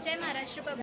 जय महाराष्ट्र।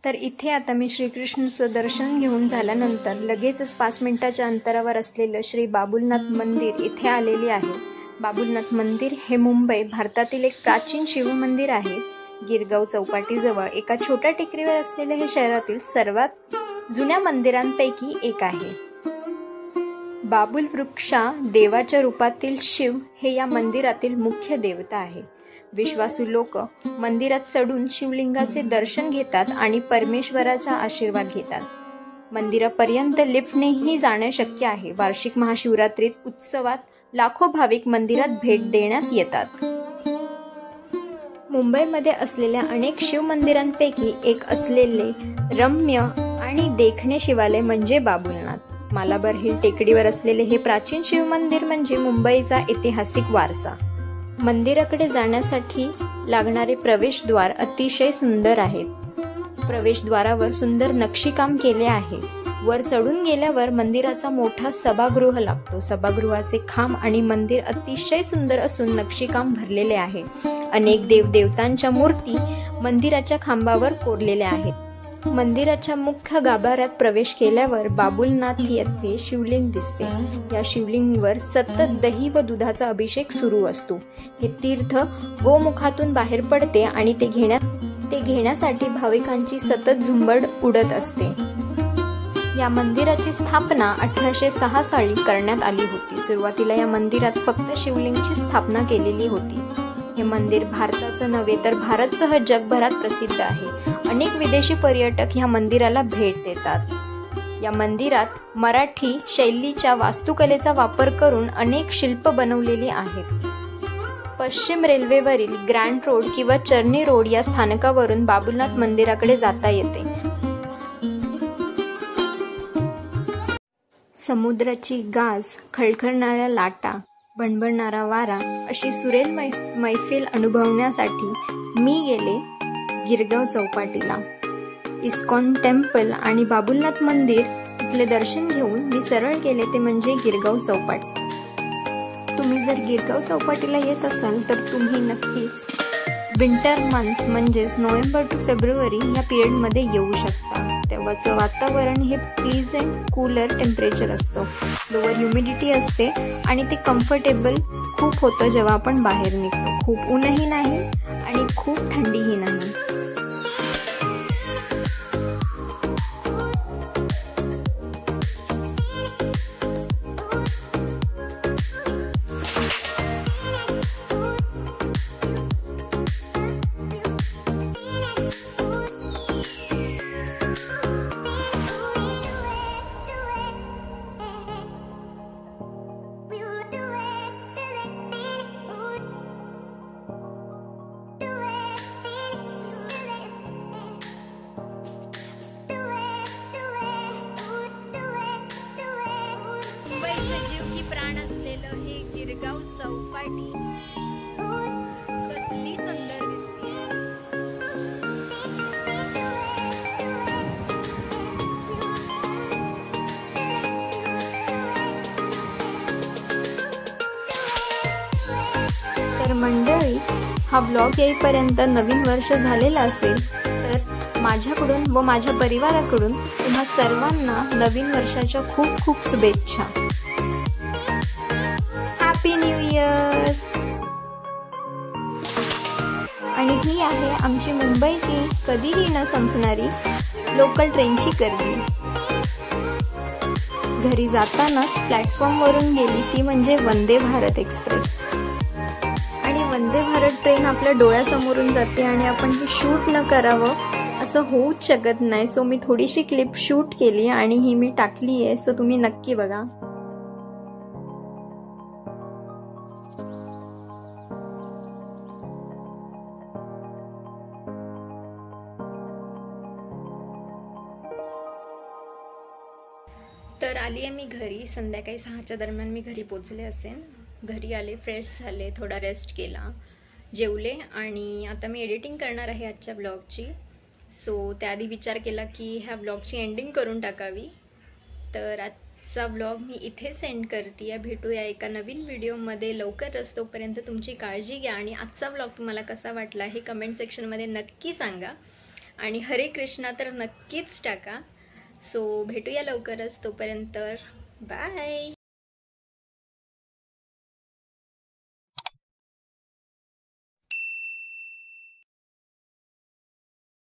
तर इथे आता मी श्रीकृष्णाचं दर्शन घेऊन झाल्यानंतर लगेचच 5 मिनिटाच्या अंतरावर असलेलं श्री बाबुलनाथ मंदिर इथे आलेली आहे। बाबुलनाथ मंदिर हे मुंबई भारतातील एक प्राचीन शिवमंदिर आहे। गिरगाव चौपाटीजवळ एका छोट्या टेकडीवर असलेले हे शहरातील सर्वात जुन्या मंदिरांपैकी एक आहे। बाबुल वृक्षा देवाच्या रूपातील शिव हे या मंदिरातील मुख्य देवता आहे. विश्वासू लोक मंदिरात चढून शिवलिंगाचे दर्शन घेतात आणि परमेश्वराचा आशीर्वाद घेतात. मंदिरापर्यंत लिफ्टनेही जाणे शक्य आहे. वार्षिक महाशिवरात्रीत उत्सवात लाखो भाविक मंदिरात भेट देण्यास येतात. मुंबईमध्ये असलेल्या अनेक शिव मंदिरांपैकी एक असलेले रम्य आणि देखणे शिवालय म्हणजे बाबुलनाथ. मालाबार हिल टेकडीवर असलेले हे प्राचीन शिव मंदिर म्हणजे मुंबईचा ऐतिहासिक वारसा. मंदिराकडे जाण्यासाठी लागणारे प्रवेशद्वार अतिशय सुंदर आहेत. प्रवेशद्वारावर सुंदर नक्षीकाम केले आहे. वर चढून गेल्यावर मंदिराचा मोठा सभागृह लागतो. सभागृहाचे खांब आणि मंदिर अतिशय सुंदर असून नक्षीकाम भरलेले आहे. अनेक देवदेवतांच्या मूर्ती मंदिराच्या खांबावर कोरलेल्या आहेत. मंदिराच्या मुख्य गाभाऱ्यात प्रवेश केल्यावर बाबुलनाथ येथे शिवलिंग दिसते. या शिवलिंगवर सतत दही व दुधाचा अभिषेक सुरू असतो. हे तीर्थ गोमुखातून बाहेर पडते आणि ते घेण्यासाठी भाविकांची सतत झुंबड उडत असते. या मंदिराची स्थापना 1806 साली करण्यात आली होती. सुरुवातीला या मंदिरात फक्त शिवलिंगची स्थापना केलेली होती. हे मंदिर भारताचं नव्हे तर भारतसह जगभरात प्रसिद्ध आहे. अनेक विदेशी पर्यटक ह्या मंदिराला भेट देतात. या मंदिरात मराठी शैलीच्या वास्तुकलेचा वापर करून अनेक शिल्प बनवलेली आहेत. पश्चिम रेल्वेवरील ग्रँड रोड किंवा चर्नी रोड या स्थानकावरून बाबुलनाथ मंदिराकडे जाता येते. समुद्राची गाज, खळखळणाऱ्या लाटा, भणभणणारा वारा अशी सुरेल मैफिल अनुभवण्यासाठी मी गेले गिरगाव चौपाटीला. इस्कॉन टेम्पल आणि बाबुलनाथ मंदिर इथले दर्शन घेऊन मी सरळ गेले ते म्हणजे गिरगाव चौपाटी. तुम्ही जर गिरगाव चौपाटीला येत असाल तर तुम्ही नक्कीच विंटर मंथ्स म्हणजेच नोव्हेंबर टू फेब्रुवारी या पिरियडमध्ये येऊ शकता. तेव्हाचं वातावरण हे प्लीझंट कूलर टेम्परेचर असतं. लोअर ह्युमिडिटी असते आणि ते कम्फर्टेबल खूप होतं जेव्हा आपण बाहेर निघतो. खूप ऊनही नाही आणि खूप थंडीही नाही. जीव की प्राण असलेलं हे गिरगाव चौपाटी कसली सुंदर दिसते. तर मंडळी, हा ब्लॉग येईपर्यंत नवीन वर्ष झालेलं असेल तर माझ्याकडून व माझ्या परिवाराकडून तुम्हा सर्वांना नवीन वर्षाच्या खूप खूप शुभेच्छा. Happy new year. आणि ही आहे आमची मुंबईची कधीही न संपणारी लोकल ट्रेनची गर्दी. घरी जातानाच प्लॅटफॉर्मवरून गेली ती म्हणजे वंदे भारत एक्सप्रेस. आणि वंदे भारत ट्रेन आपल्या डोळ्यासमोरून जाते आणि आपण हे शूट न करावं असं होऊच शकत नाही. सो मी थोडीशी क्लिप शूट केली आणि ही मी टाकली आहे. सो तुम्ही नक्की बघा. तर आली आहे मी घरी. संध्याकाळी 6च्या दरम्यान मी घरी पोचले असेल. घरी आले, फ्रेश झाले, थोडा रेस्ट केला, जेवले आणि आता मी एडिटिंग करणार आहे आजच्या ब्लॉगची. सो त्याआधी विचार केला की ह्या ब्लॉगची एंडिंग करून टाकावी. तर आजचा ब्लॉग मी इथेच एंड करते आहे. भेटूया एका नवीन व्हिडिओमध्ये लवकरच. तोपर्यंत तुमची काळजी घ्या आणि आजचा ब्लॉग तुम्हाला कसा वाटला हे कमेंट सेक्शनमध्ये नक्की सांगा. आणि हरे कृष्णा तर नक्कीच टाका. सो भेटूया लवकरच. तोपर्यंत बाय.